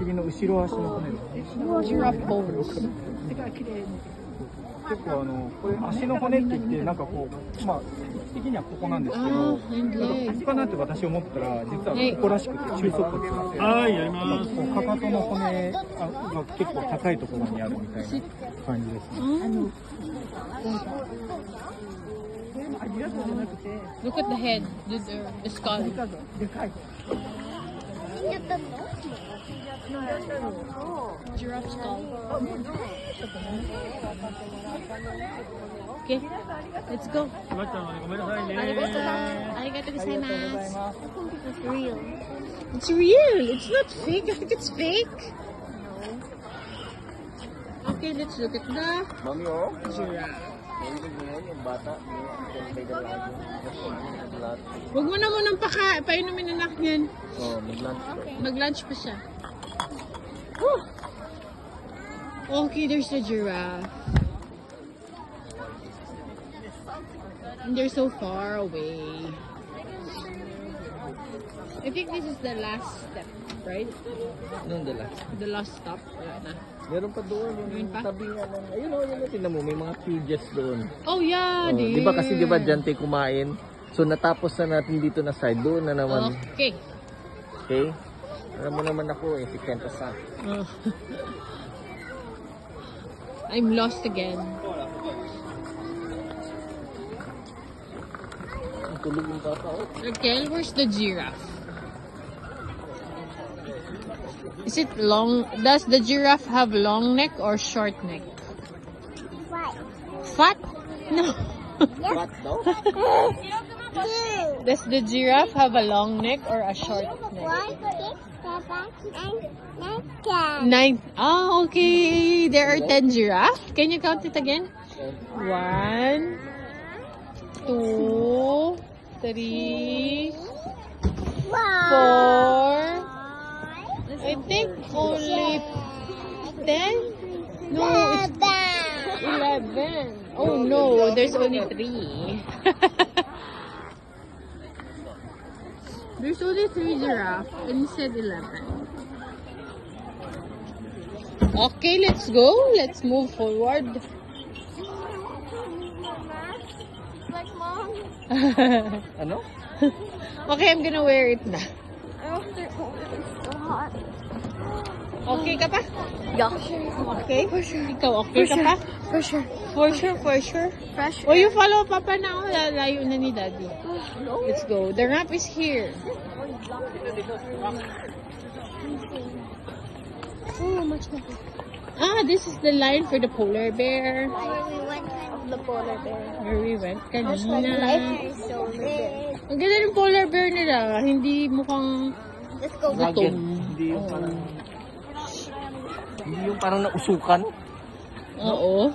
尻の後ろ足の骨の。Giraffe bones. 結構これ足の骨って言ってなんかこうまあ的にはここなんですけど、なんかここかなって私思ったら実はここらしくて中足骨がはい、やります。かかとの骨が結構高いところにあるみたいな感じですね。Look at the head, the skull. Giraffe skull. Okay, let's go. ごめんなさいね。Arigato gozaimasu. It's real. It's real. It's not fake. I think it's fake. Okay, let's look at the Mami, oh. giraffe. Narinig mo yun, yung bata. May naglat. Huwag mo na munang painumin anak niyan. Oh, naglat. Mag-lunch pa siya. Okay, there's the giraffe. And they're so far away. I think this is the last step, right? Anong dala? The last stop. Wala na. Meron pa doon. Meron pa? Tabi nga ng... Ayun o, yun o. Tignan mo, may mga cages doon. Oh, yeah, Oh, di ba kasi di ba dyan tayo kumain? So natapos na natin dito na side. Doon na naman. Okay. Okay? Alam mo naman ako eh, si Kenta sa. Oh. I'm lost again. Ang tulog yung bata oh. Raquel, where's the giraffe? Is it long? Does the giraffe have long neck or short neck? What? Fat? No. What daw? Does the giraffe have a long neck or a short neck? 1, 6, 7, 8, 9, 10. 9. Ah, okay. There are 10 giraffe. Can you count it again? 1, 2, 3, 4. I think only 10? No, it's 11. Oh no, there's only 3. There's only 3 giraffe and you said 11. Okay, let's go. Let's move forward. Like mom. Ano? Okay, I'm gonna wear it na. I don't think it's so hot. Okay ka pa? Yeah. Okay? For sure. Ikaw okay ka pa? For sure. For sure, for sure. Fresh Oh, you follow Papa na. Lalayo na ni Daddy. Let's go. The ramp is here. Oh, much more. Ah, this is the line for the polar bear. We went to the polar bear. Where we went Life kanina. is so big. Ang ganda ng polar bear nila. Hindi mukhang Let's go. Rugged. Hindi yung parang... Hindi yung parang nausukan. Oo.